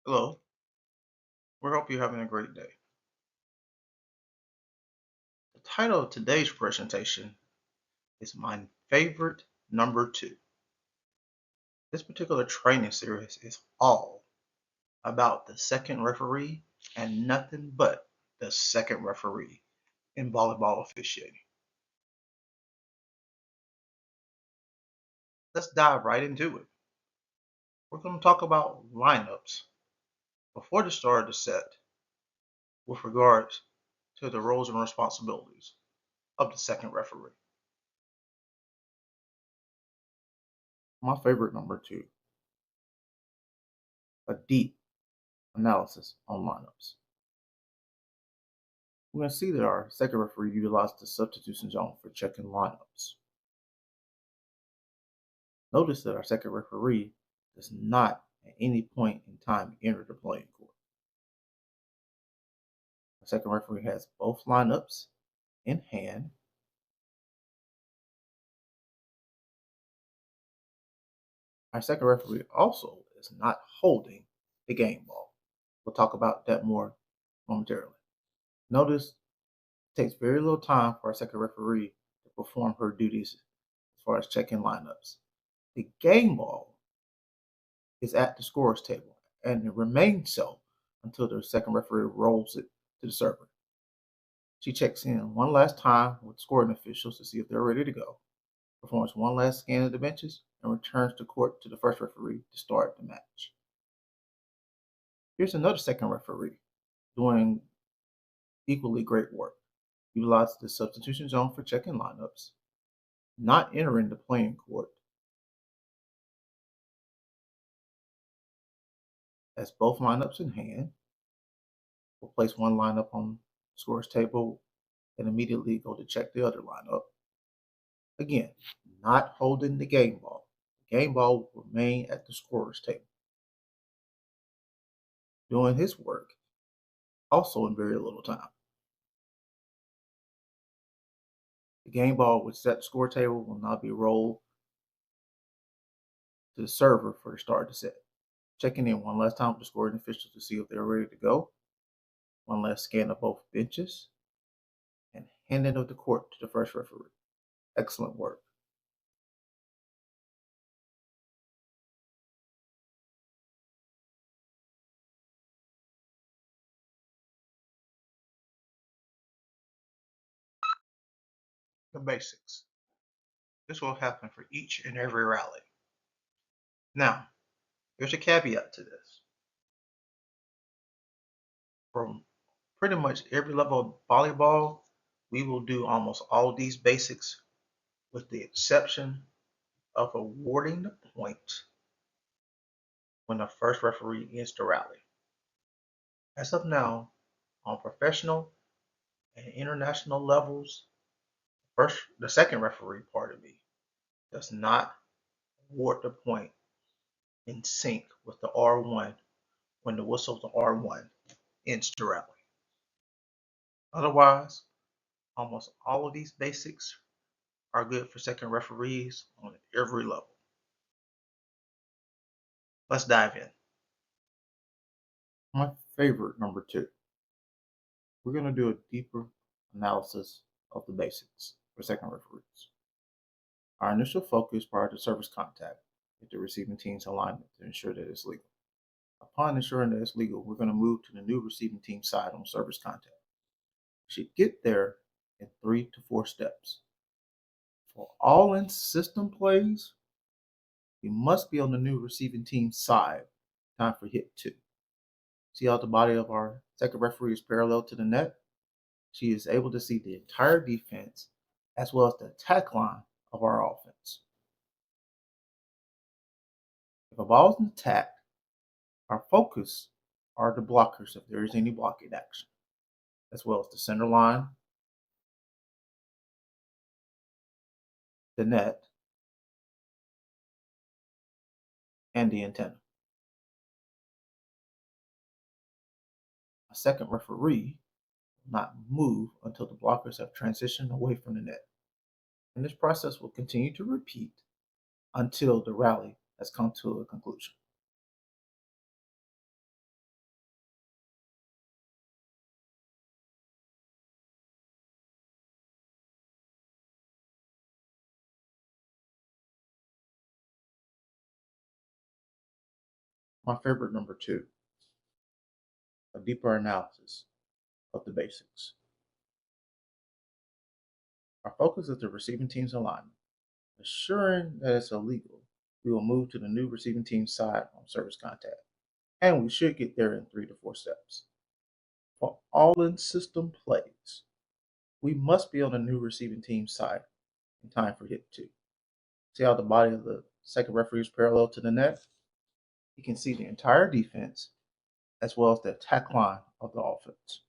Hello, we hope you're having a great day. The title of today's presentation is My Favorite Number Two. This particular training series is all about the second referee and nothing but the second referee in volleyball officiating. Let's dive right into it. We're going to talk about lineups before the start of the set with regards to the roles and responsibilities of the second referee. My favorite number two, a deep analysis on lineups. We're going to see that our second referee utilized the substitution zone for checking lineups. Notice that our second referee does not at any point in time enter the playing court. The second referee has both lineups in hand. Our second referee also is not holding the game ball. We'll talk about that more momentarily. Notice it takes very little time for our second referee to perform her duties as far as checking lineups. The game ball is at the scorer's table, and it remains so until the second referee rolls it to the server. She checks in one last time with scoring officials to see if they're ready to go, performs one last scan of the benches, and returns to court to the first referee to start the match. Here's another second referee doing equally great work. Utilizes the substitution zone for checking lineups, not entering the playing court, has both lineups in hand, will place one lineup on the scorer's table and immediately go to check the other lineup. Again, not holding the game ball. The game ball will remain at the scorer's table. Doing his work, also in very little time. The game ball, which is at the score table, will now be rolled to the server for the start of the set. Checking in one last time with the scoring officials to see if they're ready to go. One last scan of both benches, and handing of the court to the first referee. Excellent work. The basics. This will happen for each and every rally. Now, there's a caveat to this. From pretty much every level of volleyball, we will do almost all of these basics with the exception of awarding the point when the first referee ends the rally. As of now, on professional and international levels, the second referee, pardon me, does not award the point in sync with the R1 when the whistle of the R1 ends the rally. Otherwise, almost all of these basics are good for second referees on every level. Let's dive in. My favorite number two. We're going to do a deeper analysis of the basics for second referees. Our initial focus prior to service contact is the receiving team's alignment to ensure that it's legal. Upon ensuring that it's legal, we're going to move to the new receiving team side on service contact. We should get there in 3 to 4 steps. For all in system plays, we must be on the new receiving team side. Time for hit 2. See how the body of our second referee is parallel to the net? She is able to see the entire defense as well as the attack line of our offense. If a ball is attacked, our focus are the blockers if there is any blocking action, as well as the center line, the net, and the antenna. A second referee will not move until the blockers have transitioned away from the net. And this process will continue to repeat until the rally has come to a conclusion. My favorite number 2, a deeper analysis of the basics. Our focus is the receiving team's alignment. Assuring that it's illegal, we will move to the new receiving team's side on service contact, and we should get there in 3 to 4 steps. For all in-system plays, we must be on the new receiving team's side in time for hit 2. See how the body of the second referee is parallel to the net? You can see the entire defense as well as the attack line of the offense.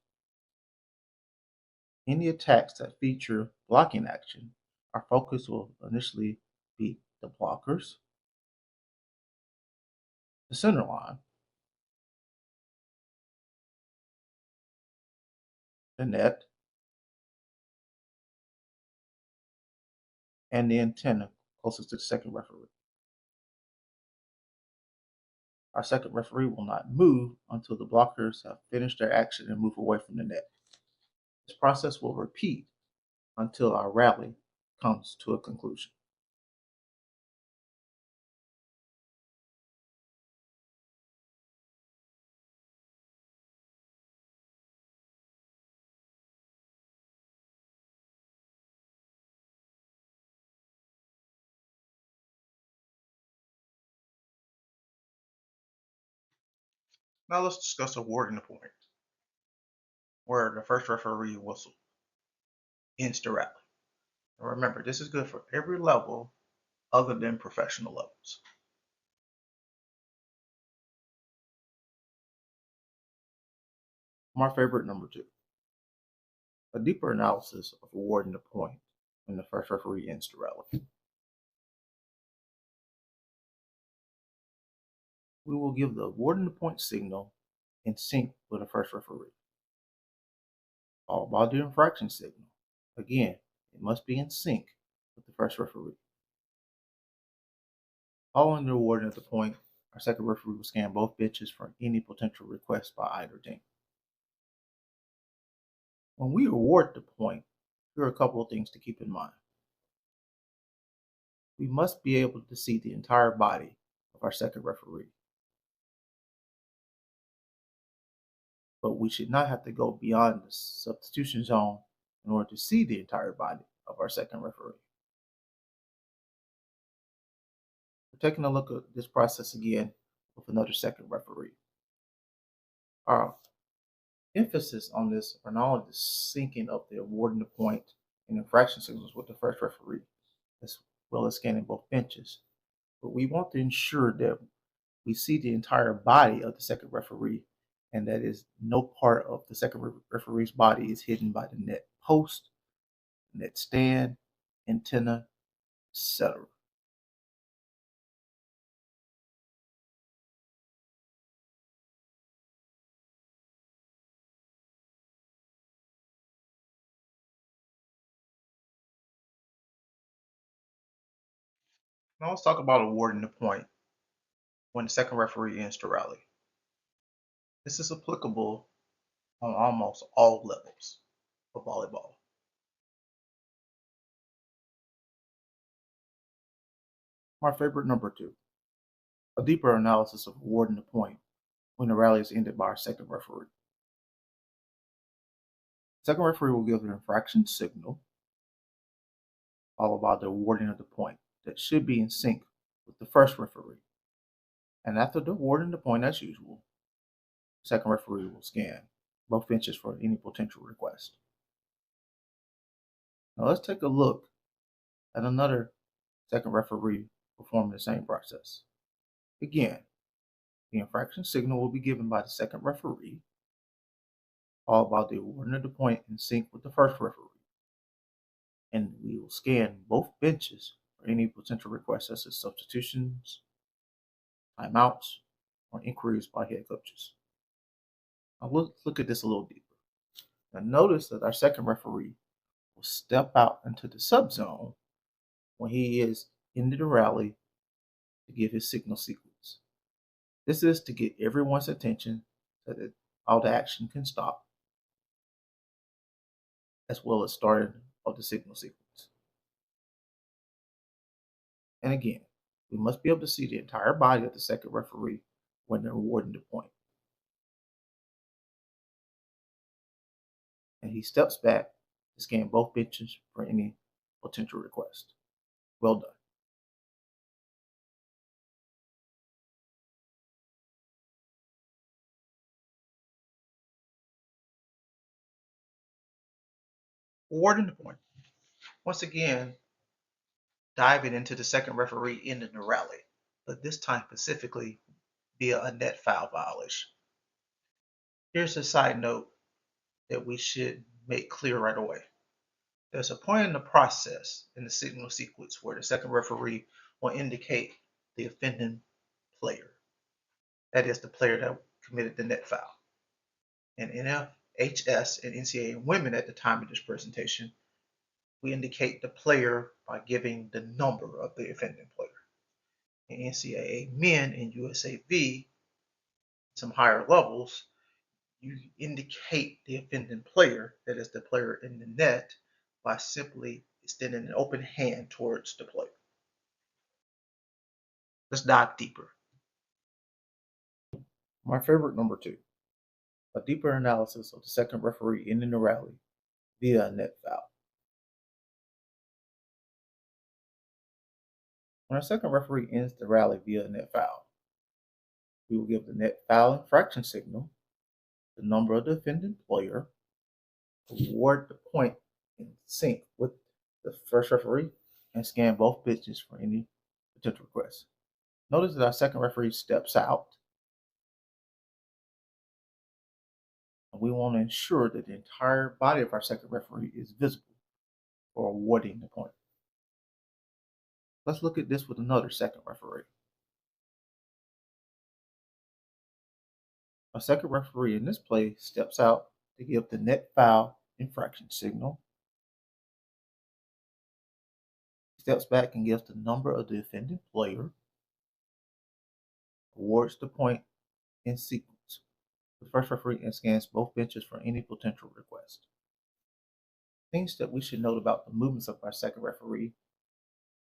Any attacks that feature blocking action, our focus will initially be the blockers, the center line, the net, and the antenna closest to the second referee. Our second referee will not move until the blockers have finished their action and move away from the net. This process will repeat until our rally comes to a conclusion. Now let's discuss awarding the point, where the first referee whistle ends the rally. And remember, this is good for every level other than professional levels. My favorite number 2, a deeper analysis of awarding the point when the first referee ends the rally. We will give the awarding the point signal in sync with the first referee, followed by the infraction signal. Again, it must be in sync with the first referee. Following the awarding of the point, our second referee will scan both benches for any potential requests by either team. When we award the point, here are a couple of things to keep in mind. We must be able to see the entire body of our second referee, but we should not have to go beyond the substitution zone in order to see the entire body of our second referee. We're taking a look at this process again with another second referee. Our emphasis on this are not only the syncing of the awarding the point and infraction signals with the first referee, as well as scanning both benches, but we want to ensure that we see the entire body of the second referee, and that is no part of the second referee's body is hidden by the net post, net stand, antenna, etc. Now let's talk about awarding the point when the second referee ends the rally. This is applicable on almost all levels of volleyball. My favorite number 2, a deeper analysis of awarding the point when the rally is ended by our second referee. The second referee will give an infraction signal, followed by the awarding of the point that should be in sync with the first referee. And after the awarding the point as usual, the second referee will scan both benches for any potential request. Now let's take a look at another second referee performing the same process. Again, the infraction signal will be given by the second referee, followed by the awarding of the point in sync with the first referee. And we will scan both benches for any potential requests such as substitutions, timeouts, or inquiries by head coaches. Now let's look at this a little deeper. Now notice that our second referee will step out into the subzone when he is into the rally to give his signal sequence. This is to get everyone's attention so that all the action can stop, as well as starting of the signal sequence. And again, we must be able to see the entire body of the second referee when they're awarding the point. And he steps back to scan both benches for any potential request. Well done. Awarding the point. Once again, diving into the second referee ending the rally, but this time specifically via a net foul violation. Here's a side note that we should make clear right away. There's a point in the process in the signal sequence where the second referee will indicate the offending player. That is the player that committed the net foul. In NFHS and NCAA women at the time of this presentation, we indicate the player by giving the number of the offending player. In NCAA men and USAV, some higher levels, you indicate the offending player, that is the player in the net, by simply extending an open hand towards the player. Let's dive deeper. My favorite number 2, a deeper analysis of the second referee ending the rally via a net foul. When our second referee ends the rally via a net foul, we will give the net foul infraction signal, the number of the offending player, award the point in sync with the first referee, and scan both benches for any potential requests. Notice that our second referee steps out, and we want to ensure that the entire body of our second referee is visible for awarding the point. Let's look at this with another second referee. Our second referee in this play steps out to give the net foul infraction signal. He steps back and gives the number of the offending player, awards the point in sequence. The first referee and scans both benches for any potential request. Things that we should note about the movements of our second referee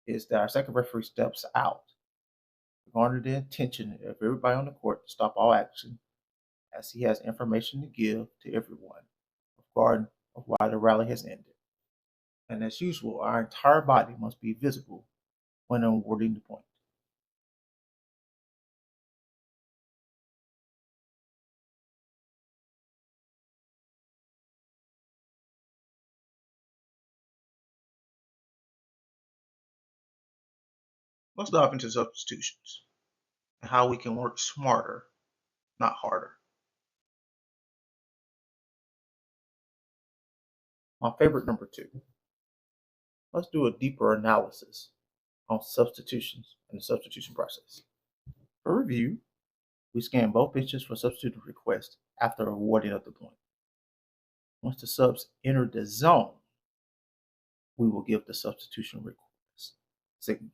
is that our second referee steps out to garner the attention of everybody on the court to stop all action, as he has information to give to everyone regarding of why the rally has ended. And as usual, our entire body must be visible when awarding the point. Let's dive into substitutions and how we can work smarter, not harder. My favorite number 2. Let's do a deeper analysis on substitutions and the substitution process. For review, we scan both benches for substitute requests after awarding of the point. Once the subs enter the zone, we will give the substitution request signal,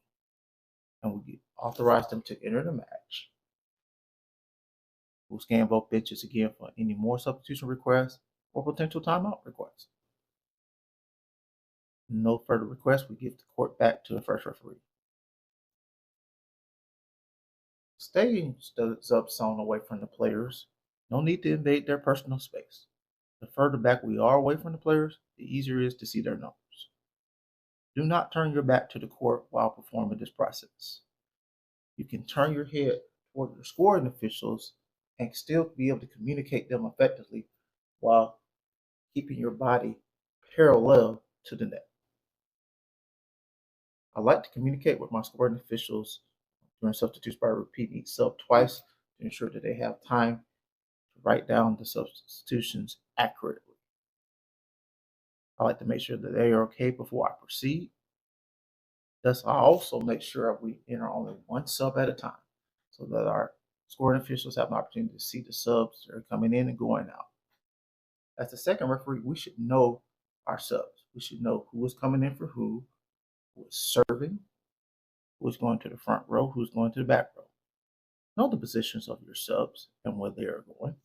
and we authorize them to enter the match. We'll scan both benches again for any more substitution requests or potential timeout requests. No further requests, we give the court back to the first referee. Stay in the sub zone away from the players. No need to invade their personal space. The further back we are away from the players, the easier it is to see their numbers. Do not turn your back to the court while performing this process. You can turn your head toward your scoring officials and still be able to communicate them effectively while keeping your body parallel to the net. I like to communicate with my scoring officials during substitutes by repeating each sub twice to ensure that they have time to write down the substitutions accurately. I like to make sure that they are okay before I proceed. Thus, I also make sure we enter only one sub at a time so that our scoring officials have an opportunity to see the subs that are coming in and going out. As the second referee, we should know our subs. We should know who is coming in for who is serving, who is going to the front row, who's going to the back row. Know the positions of your subs and where they are going.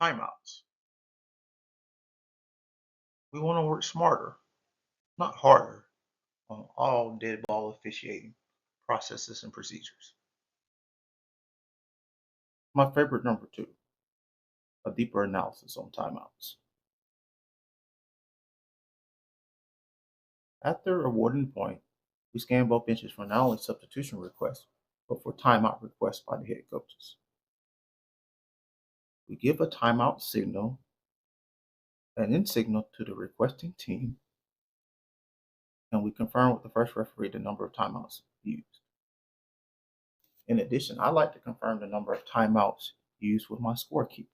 Timeouts. We want to work smarter, not harder, on all dead ball officiating processes and procedures. My favorite number two, a deeper analysis on timeouts. After awarding the point, we scan both benches for not only substitution requests, but for timeout requests by the head coaches. We give a timeout signal and then signal to the requesting team, and we confirm with the first referee the number of timeouts used. In addition, I like to confirm the number of timeouts used with my scorekeeper.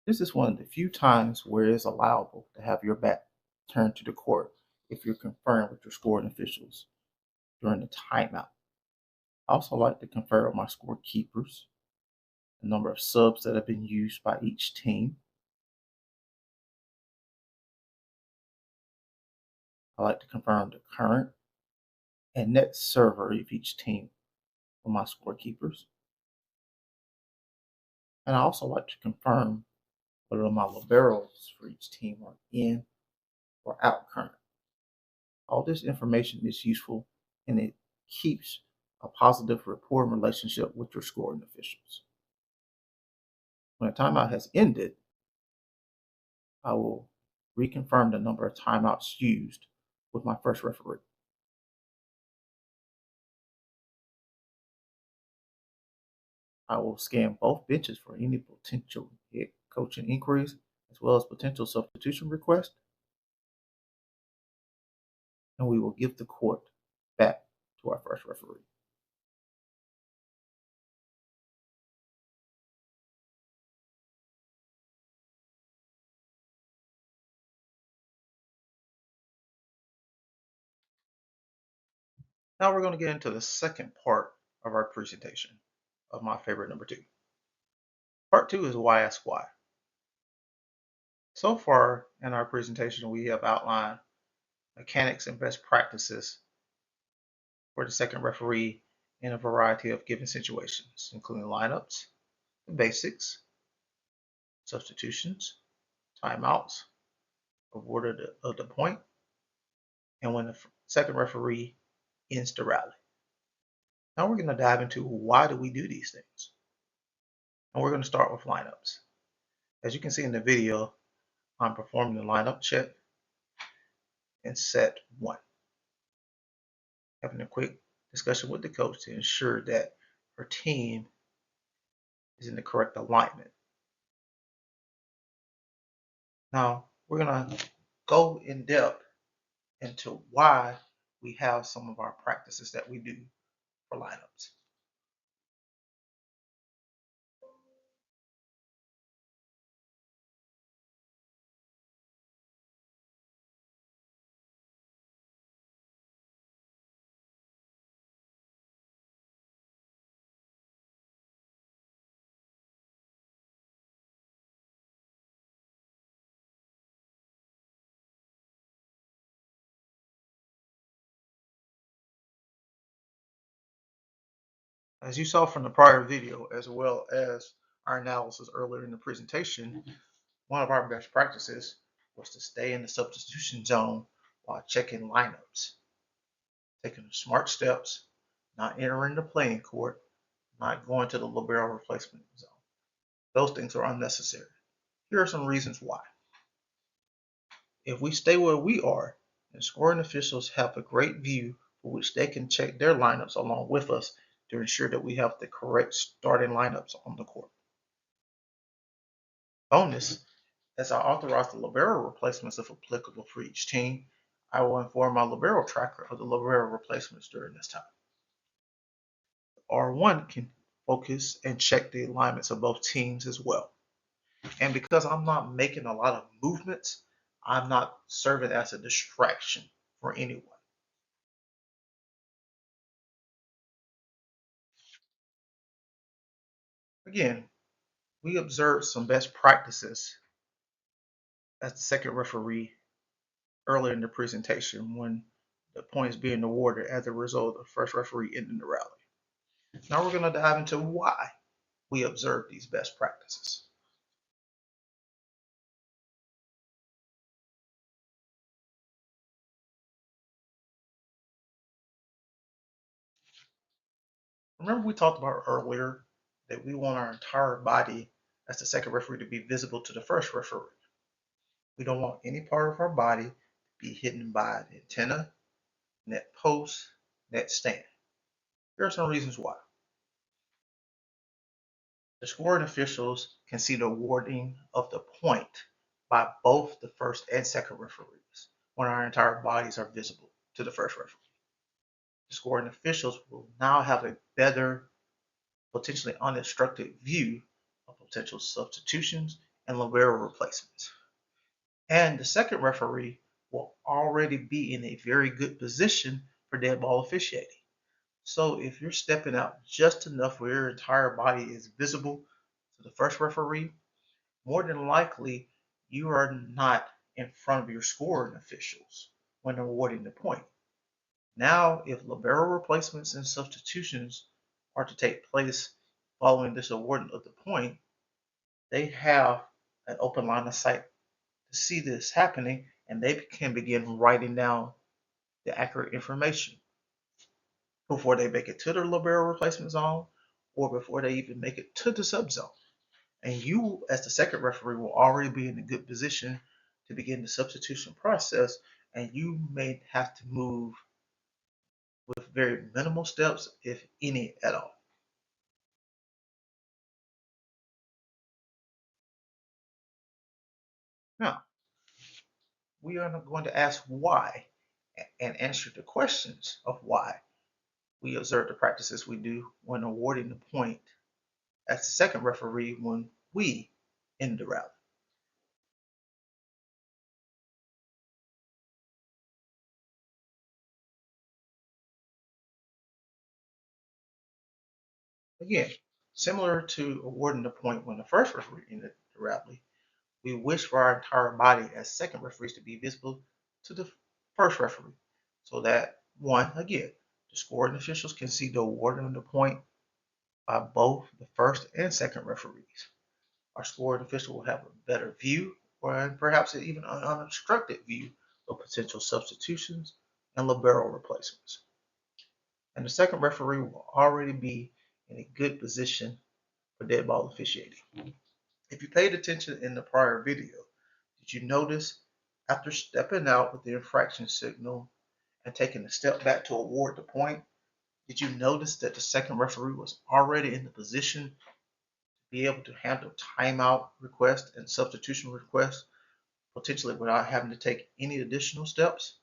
This is one of the few times where it is allowable to have your back turned to the court if you're conferring with your scoring officials during the timeout. I also like to confer with my scorekeepers the number of subs that have been used by each team. I like to confirm the current and net server of each team for my scorekeepers. And I also like to confirm whether my liberos for each team are in or out current. All this information is useful and it keeps a positive rapport and relationship with your scoring officials. When a timeout has ended, I will reconfirm the number of timeouts used with my first referee. I will scan both benches for any potential head coaching inquiries as well as potential substitution requests, and we will give the court back to our first referee. Now we're going to get into the second part of our presentation of my favorite number two. Part two is why ask why. So far in our presentation, we have outlined mechanics and best practices for the second referee in a variety of given situations, including lineups, the basics, substitutions, timeouts, award of the point, and when the second referee ends the rally. Now we're going to dive into why do we do these things. And we're going to start with lineups. As you can see in the video, I'm performing the lineup check in set one, having a quick discussion with the coach to ensure that her team is in the correct alignment. Now we're going to go in depth into why we have some of our practices that we do for lineups. As you saw from the prior video, as well as our analysis earlier in the presentation, one of our best practices was to stay in the substitution zone while checking lineups, taking the smart steps, not entering the playing court, not going to the libero replacement zone. Those things are unnecessary. Here are some reasons why. If we stay where we are, and scoring officials have a great view for which they can check their lineups along with us to ensure that we have the correct starting lineups on the court. Bonus, as I authorize the libero replacements if applicable for each team, I will inform my libero tracker of the libero replacements during this time. R1 can focus and check the alignments of both teams as well. And because I'm not making a lot of movements, I'm not serving as a distraction for anyone. Again, we observed some best practices as the second referee earlier in the presentation when the points being awarded as a result of the first referee ending the rally. Now we're going to dive into why we observe these best practices. Remember we talked about earlier that we want our entire body as the second referee to be visible to the first referee. We don't want any part of our body to be hidden by the antenna, net post, net stand. Here are some reasons why. The scoring officials can see the awarding of the point by both the first and second referees when our entire bodies are visible to the first referee. The scoring officials will now have a better, potentially uninstructed view of potential substitutions and libero replacements. And the second referee will already be in a very good position for dead ball officiating. So if you're stepping out just enough where your entire body is visible to the first referee, more than likely you are not in front of your scoring officials when awarding the point. Now, if libero replacements and substitutions are to take place following this awarding of the point, they have an open line of sight to see this happening, and they can begin writing down the accurate information before they make it to the libero replacement zone or before they even make it to the sub zone. And you, as the second referee, will already be in a good position to begin the substitution process, and you may have to move with very minimal steps, if any at all. Now, we are going to ask why and answer the questions of why we observe the practices we do when awarding the point as the second referee when we end the rally. Again, similar to awarding the point when the first referee ended the rally, we wish for our entire body as second referees to be visible to the first referee so that, one, again, the scoring officials can see the awarding of the point by both the first and second referees. Our scoring official will have a better view, or perhaps even an unobstructed view of potential substitutions and libero replacements. And the second referee will already be in a good position for dead ball officiating. If you paid attention in the prior video, did you notice after stepping out with the infraction signal and taking a step back to award the point, did you notice that the second referee was already in the position to be able to handle timeout requests and substitution requests, potentially without having to take any additional steps?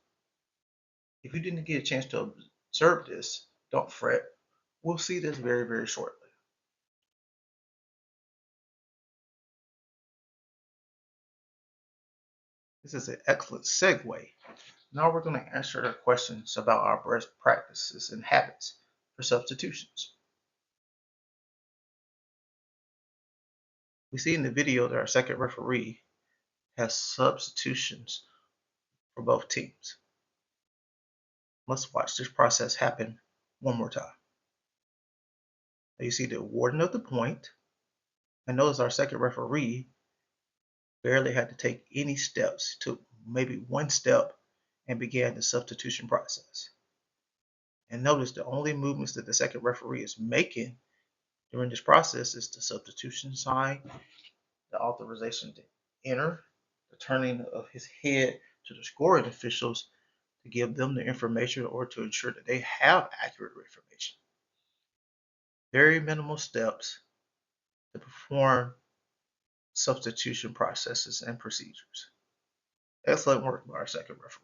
If you didn't get a chance to observe this, don't fret. We'll see this very, very shortly. This is an excellent segue. Now we're going to answer the questions about our best practices and habits for substitutions. We see in the video that our second referee has substitutions for both teams. Let's watch this process happen one more time. Now you see the awarding of the point, and notice our second referee barely had to take any steps, took maybe one step and began the substitution process. And notice the only movements that the second referee is making during this process is the substitution sign, the authorization to enter, the turning of his head to the scoring officials to give them the information or to ensure that they have accurate information. Very minimal steps to perform substitution processes and procedures. Excellent work by our second referee.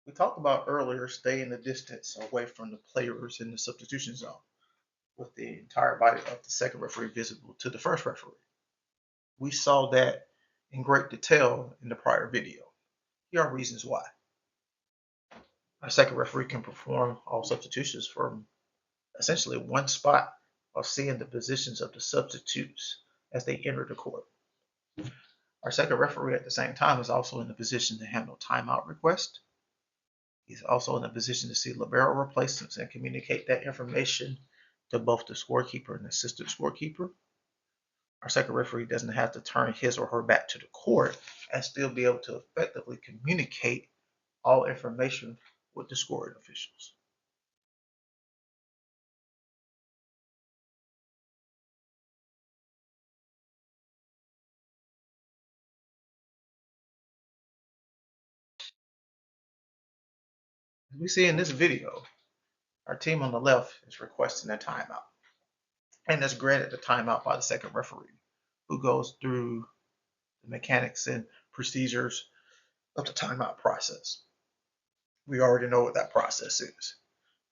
We talked about earlier staying a distance away from the players in the substitution zone with the entire body of the second referee visible to the first referee. We saw that in great detail in the prior video. Here are reasons why. Our second referee can perform all substitutions from essentially one spot while seeing the positions of the substitutes as they enter the court. Our second referee at the same time is also in the position to handle timeout requests. He's also in a position to see libero replacements and communicate that information to both the scorekeeper and assistant scorekeeper. Our second referee doesn't have to turn his or her back to the court and still be able to effectively communicate all information with the scoring officials. As we see in this video, our team on the left is requesting a timeout, and is granted the timeout by the second referee, who goes through the mechanics and procedures of the timeout process. We already know what that process is.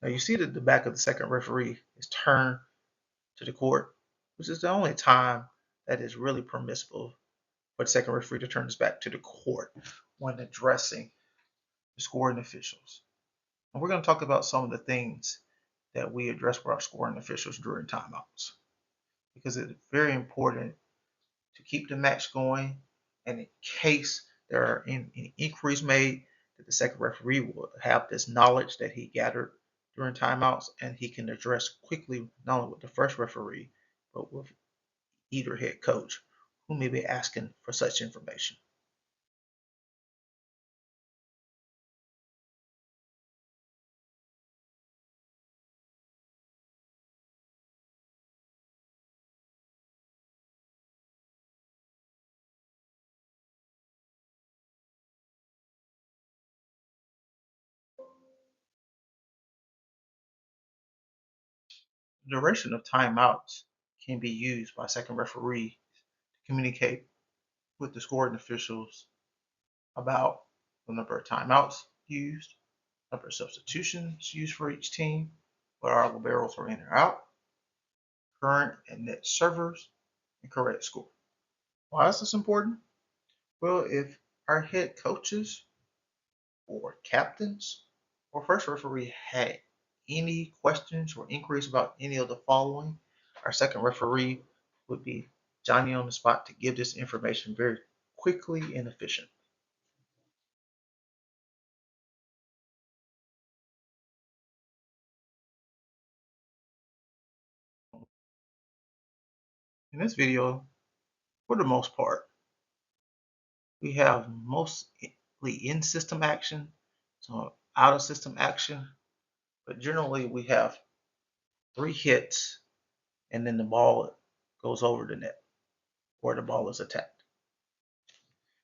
Now you see that the back of the second referee is turned to the court, which is the only time that is really permissible for the second referee to turn his back to the court when addressing the scoring officials. And we're going to talk about some of the things that we address with our scoring officials during timeouts, because it's very important to keep the match going. And in case there are any inquiries made, that the second referee will have this knowledge that he gathered during timeouts, and he can address quickly not only with the first referee, but with either head coach who may be asking for such information. The duration of timeouts can be used by second referee to communicate with the scoring officials about the number of timeouts used, number of substitutions used for each team, what our liberos are in or out, current and net servers, and correct score. Why is this important? Well, if our head coaches or captains or first referee had any questions or inquiries about any of the following, our second referee would be Johnny on the spot to give this information very quickly and efficiently. In this video, for the most part, we have mostly in-system action, so out-of-system action, but generally we have 3 hits and then the ball goes over the net or the ball is attacked.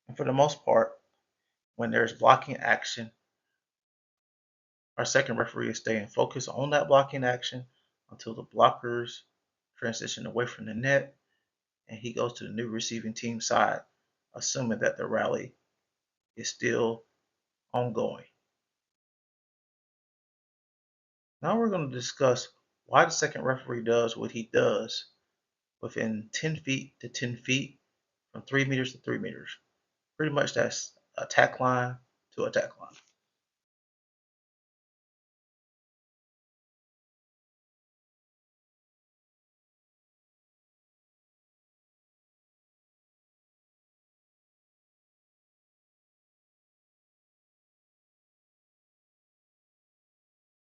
And for the most part, when there's blocking action, our second referee is staying focused on that blocking action until the blockers transition away from the net and he goes to the new receiving team side, assuming that the rally is still ongoing. Now we're going to discuss why the second referee does what he does within 10 feet to 10 feet, from 3 meters to 3 meters. Pretty much that's attack line to attack line.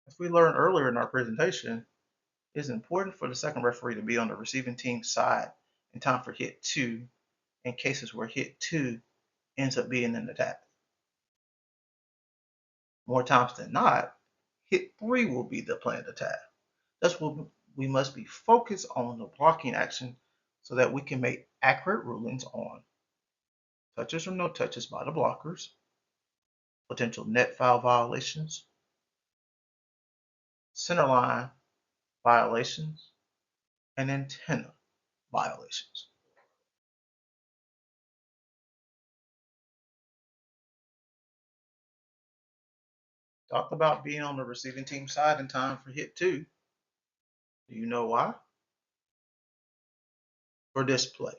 As we learned earlier in our presentation, it is important for the second referee to be on the receiving team side in time for hit 2 in cases where hit 2 ends up being an attack. More times than not, hit 3 will be the planned attack. That's what we must be focused on, the blocking action, so that we can make accurate rulings on touches or no touches by the blockers, potential net foul violations, centerline violations, and antenna violations. Talked about being on the receiving team side in time for hit 2. Do you know why? For this play,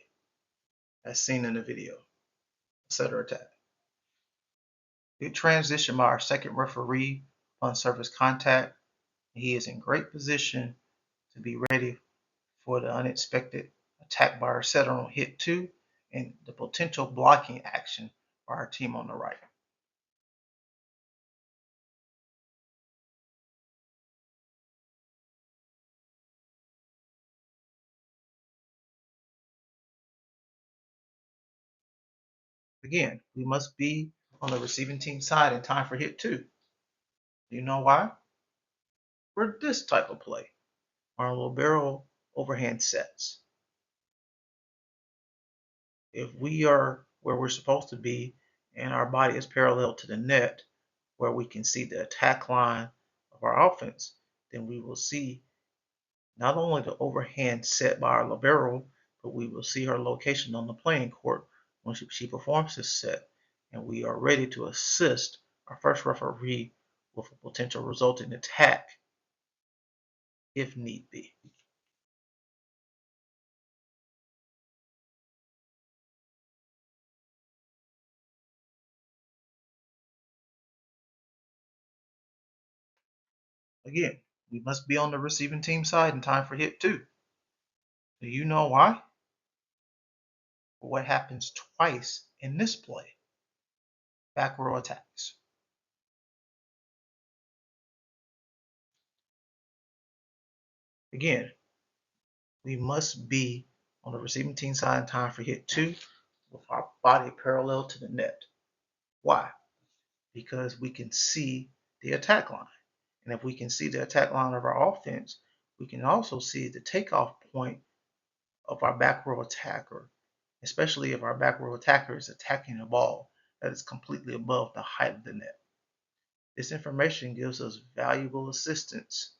as seen in the video, etc. attack. Good transition by our second referee on surface contact. He is in great position to be ready for the unexpected attack by our setter on hit 2 and the potential blocking action by our team on the right. Again, we must be on the receiving team side in time for hit 2. Do you know why? For this type of play, our libero overhand sets. If we are where we're supposed to be and our body is parallel to the net, where we can see the attack line of our offense, then we will see not only the overhand set by our libero, but we will see her location on the playing court when she performs this set, and we are ready to assist our first referee with a potential resulting attack if need be. Again, we must be on the receiving team side in time for hit 2. Do you know why? What happens twice in this play? Back row attacks. Again, we must be on the receiving team side in time for hit 2 with our body parallel to the net. Why? Because we can see the attack line. And if we can see the attack line of our offense, we can also see the takeoff point of our back row attacker, especially if our back row attacker is attacking a ball that is completely above the height of the net. This information gives us valuable assistance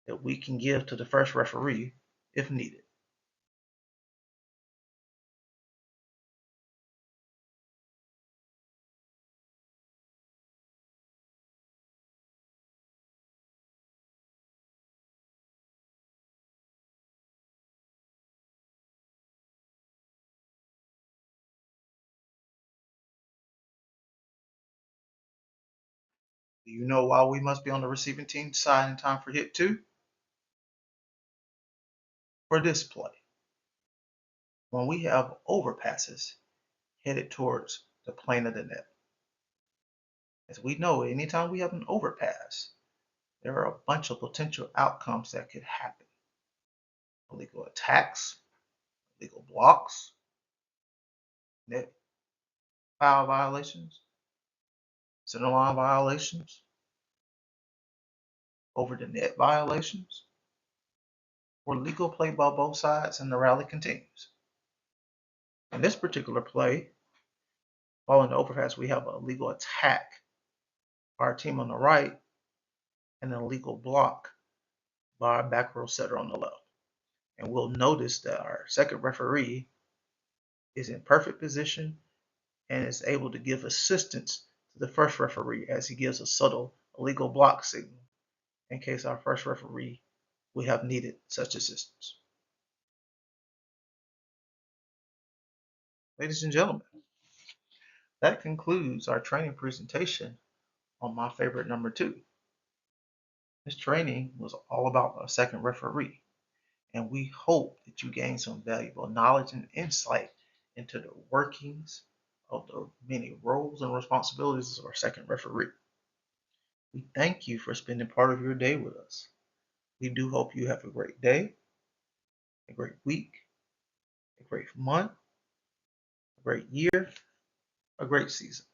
that we can give to the first referee if needed. Do you know why we must be on the receiving team side in time for hit 2? For this play, when we have overpasses headed towards the plane of the net. As we know, anytime we have an overpass, there are a bunch of potential outcomes that could happen. Illegal attacks, illegal blocks, net foul violations, center line violations, over the net violations, or legal play by both sides, and the rally continues. In this particular play, following the overpass, we have a legal attack by our team on the right and an illegal block by our back row setter on the left. And we'll notice that our second referee is in perfect position and is able to give assistance to the first referee as he gives a subtle illegal block signal in case our first referee would have needed such assistance. Ladies and gentlemen, that concludes our training presentation on my favorite number 2. This training was all about a second referee, and we hope that you gain some valuable knowledge and insight into the workings of the many roles and responsibilities of our second referee. We thank you for spending part of your day with us. We do hope you have a great day, a great week, a great month, a great year, a great season.